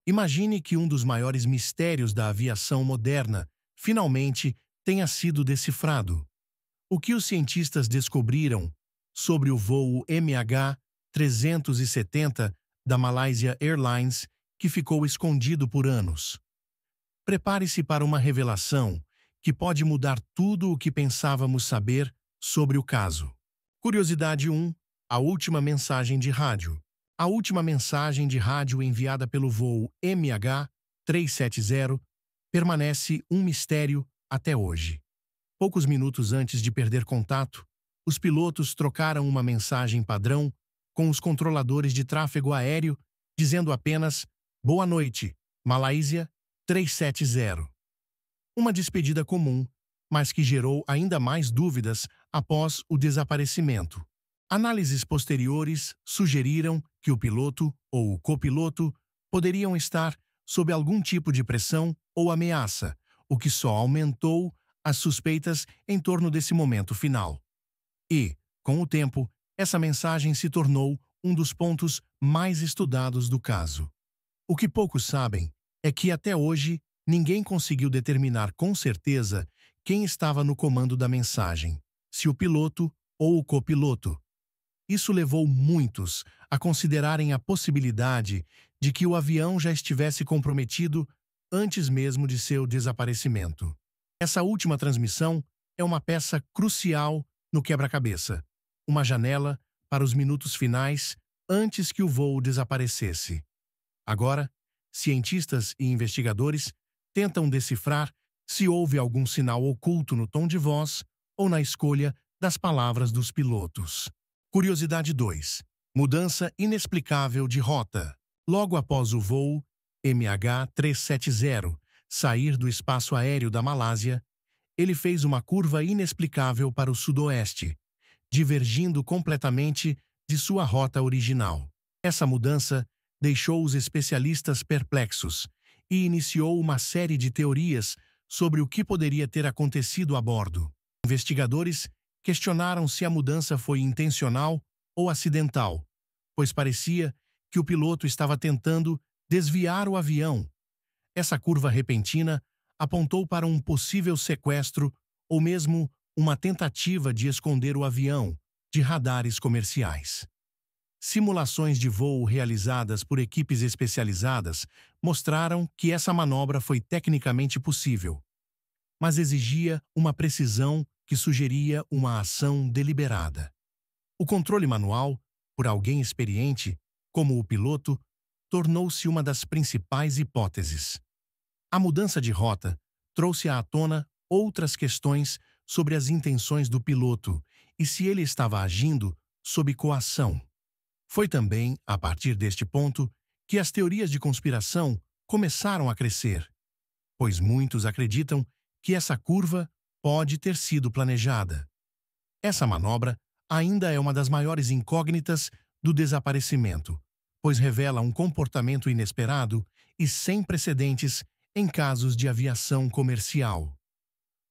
Imagine que um dos maiores mistérios da aviação moderna finalmente tenha sido decifrado. O que os cientistas descobriram sobre o voo MH370 da Malaysia Airlines que ficou escondido por anos? Prepare-se para uma revelação que pode mudar tudo o que pensávamos saber sobre o caso. Curiosidade 1. A última mensagem de rádio. A última mensagem de rádio enviada pelo voo MH370 permanece um mistério até hoje. Poucos minutos antes de perder contato, os pilotos trocaram uma mensagem padrão com os controladores de tráfego aéreo, dizendo apenas "Boa noite, Malásia 370". Uma despedida comum, mas que gerou ainda mais dúvidas após o desaparecimento. Análises posteriores sugeriram que o piloto ou o copiloto poderiam estar sob algum tipo de pressão ou ameaça, o que só aumentou as suspeitas em torno desse momento final. E, com o tempo, essa mensagem se tornou um dos pontos mais estudados do caso. O que poucos sabem é que até hoje ninguém conseguiu determinar com certeza quem estava no comando da mensagem, se o piloto ou o copiloto. Isso levou muitos a considerarem a possibilidade de que o avião já estivesse comprometido antes mesmo de seu desaparecimento. Essa última transmissão é uma peça crucial no quebra-cabeça, uma janela para os minutos finais antes que o voo desaparecesse. Agora, cientistas e investigadores tentam decifrar se houve algum sinal oculto no tom de voz ou na escolha das palavras dos pilotos. Curiosidade 2. Mudança inexplicável de rota. Logo após o voo MH370 sair do espaço aéreo da Malásia, ele fez uma curva inexplicável para o sudoeste, divergindo completamente de sua rota original. Essa mudança deixou os especialistas perplexos e iniciou uma série de teorias sobre o que poderia ter acontecido a bordo. Investigadores questionaram se a mudança foi intencional ou acidental, pois parecia que o piloto estava tentando desviar o avião. Essa curva repentina apontou para um possível sequestro ou mesmo uma tentativa de esconder o avião de radares comerciais. Simulações de voo realizadas por equipes especializadas mostraram que essa manobra foi tecnicamente possível, mas exigia uma precisão que sugeria uma ação deliberada. O controle manual, por alguém experiente, como o piloto, tornou-se uma das principais hipóteses. A mudança de rota trouxe à tona outras questões sobre as intenções do piloto e se ele estava agindo sob coação. Foi também, a partir deste ponto, que as teorias de conspiração começaram a crescer, pois muitos acreditam que essa curva pode ter sido planejada. Essa manobra ainda é uma das maiores incógnitas do desaparecimento, pois revela um comportamento inesperado e sem precedentes em casos de aviação comercial.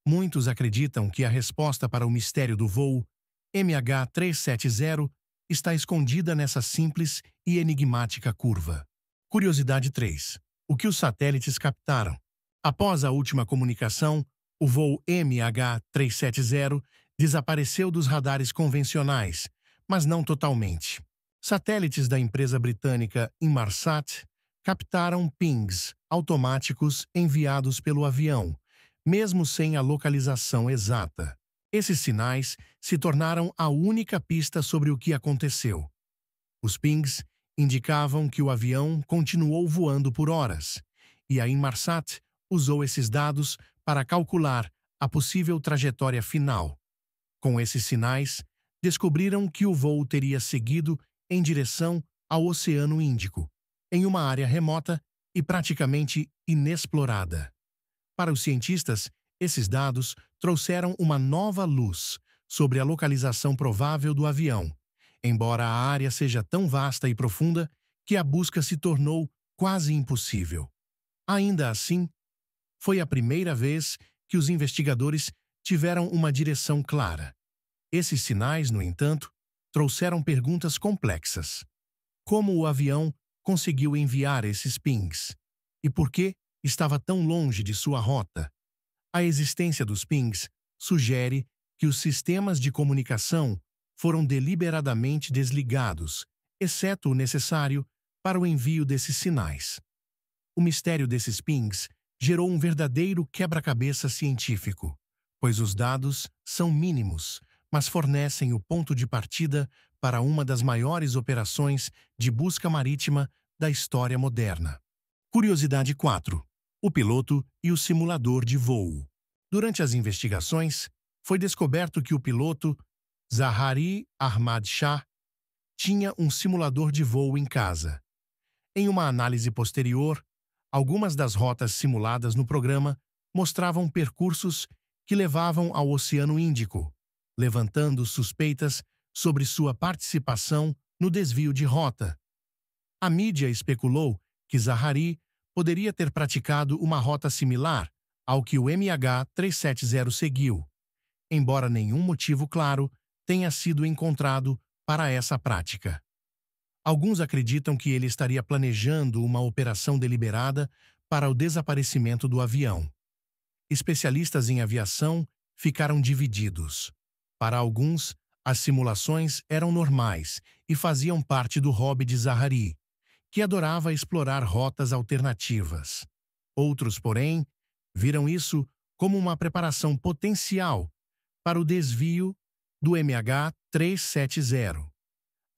Muitos acreditam que a resposta para o mistério do voo MH370 está escondida nessa simples e enigmática curva. Curiosidade 3. O que os satélites captaram? Após a última comunicação, o voo MH370 desapareceu dos radares convencionais, mas não totalmente. Satélites da empresa britânica Inmarsat captaram pings automáticos enviados pelo avião, mesmo sem a localização exata. Esses sinais se tornaram a única pista sobre o que aconteceu. Os pings indicavam que o avião continuou voando por horas, e a Inmarsat usou esses dados para calcular a possível trajetória final. Com esses sinais, descobriram que o voo teria seguido em direção ao Oceano Índico, em uma área remota e praticamente inexplorada. Para os cientistas, esses dados trouxeram uma nova luz sobre a localização provável do avião, embora a área seja tão vasta e profunda que a busca se tornou quase impossível. Ainda assim, foi a primeira vez que os investigadores tiveram uma direção clara. Esses sinais, no entanto, trouxeram perguntas complexas. Como o avião conseguiu enviar esses pings? E por que estava tão longe de sua rota? A existência dos pings sugere que os sistemas de comunicação foram deliberadamente desligados, exceto o necessário para o envio desses sinais. O mistério desses pings gerou um verdadeiro quebra-cabeça científico, pois os dados são mínimos, mas fornecem o ponto de partida para uma das maiores operações de busca marítima da história moderna. Curiosidade 4. O piloto e o simulador de voo. Durante as investigações, foi descoberto que o piloto Zaharie Ahmad Shah tinha um simulador de voo em casa. Em uma análise posterior, algumas das rotas simuladas no programa mostravam percursos que levavam ao Oceano Índico, levantando suspeitas sobre sua participação no desvio de rota. A mídia especulou que Zaharie poderia ter praticado uma rota similar ao que o MH370 seguiu, embora nenhum motivo claro tenha sido encontrado para essa prática. Alguns acreditam que ele estaria planejando uma operação deliberada para o desaparecimento do avião. Especialistas em aviação ficaram divididos. Para alguns, as simulações eram normais e faziam parte do hobby de Zaharie, que adorava explorar rotas alternativas. Outros, porém, viram isso como uma preparação potencial para o desvio do MH370.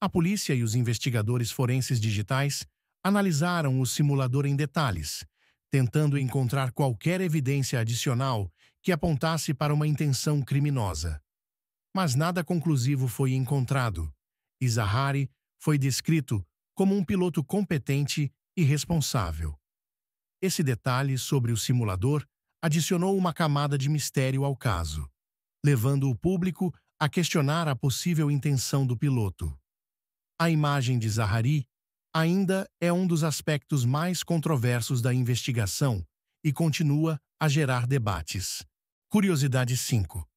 A polícia e os investigadores forenses digitais analisaram o simulador em detalhes, tentando encontrar qualquer evidência adicional que apontasse para uma intenção criminosa. Mas nada conclusivo foi encontrado, e Zaharie foi descrito como um piloto competente e responsável. Esse detalhe sobre o simulador adicionou uma camada de mistério ao caso, levando o público a questionar a possível intenção do piloto. A imagem de Zaharie ainda é um dos aspectos mais controversos da investigação e continua a gerar debates. Curiosidade 5.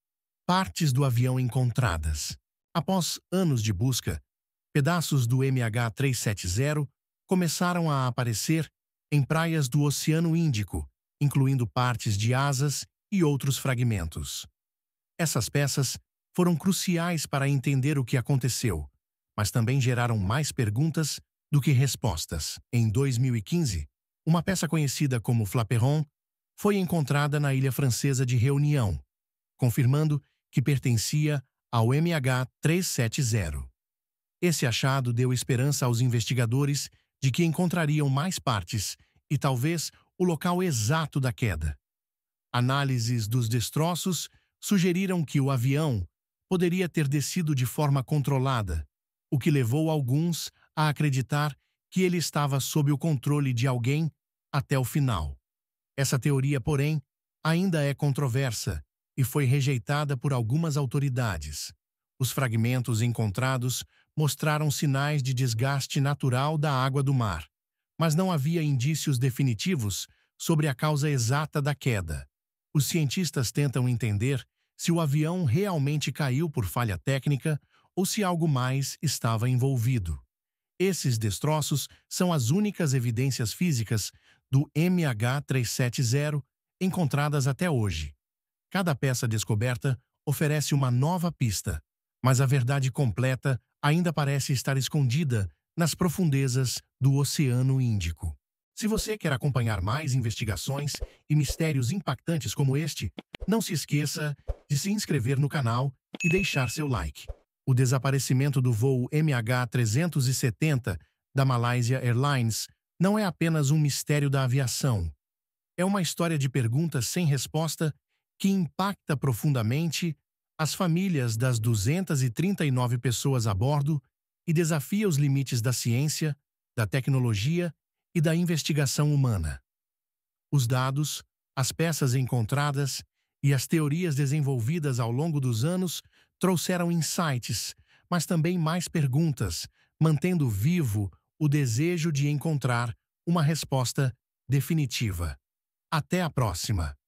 Partes do avião encontradas. Após anos de busca, pedaços do MH370 começaram a aparecer em praias do Oceano Índico, incluindo partes de asas e outros fragmentos. Essas peças foram cruciais para entender o que aconteceu, mas também geraram mais perguntas do que respostas. Em 2015, uma peça conhecida como flaperon foi encontrada na ilha francesa de Réunion, confirmando que pertencia ao MH370. Esse achado deu esperança aos investigadores de que encontrariam mais partes e talvez o local exato da queda. Análises dos destroços sugeriram que o avião poderia ter descido de forma controlada, o que levou alguns a acreditar que ele estava sob o controle de alguém até o final. Essa teoria, porém, ainda é controversa e foi rejeitada por algumas autoridades. Os fragmentos encontrados mostraram sinais de desgaste natural da água do mar, mas não havia indícios definitivos sobre a causa exata da queda. Os cientistas tentam entender se o avião realmente caiu por falha técnica ou se algo mais estava envolvido. Esses destroços são as únicas evidências físicas do MH370 encontradas até hoje. Cada peça descoberta oferece uma nova pista, mas a verdade completa ainda parece estar escondida nas profundezas do Oceano Índico. Se você quer acompanhar mais investigações e mistérios impactantes como este, não se esqueça de se inscrever no canal e deixar seu like. O desaparecimento do voo MH370 da Malaysia Airlines não é apenas um mistério da aviação. É uma história de perguntas sem resposta que impacta profundamente as famílias das 239 pessoas a bordo e desafia os limites da ciência, da tecnologia e da investigação humana. Os dados, as peças encontradas e as teorias desenvolvidas ao longo dos anos trouxeram insights, mas também mais perguntas, mantendo vivo o desejo de encontrar uma resposta definitiva. Até a próxima!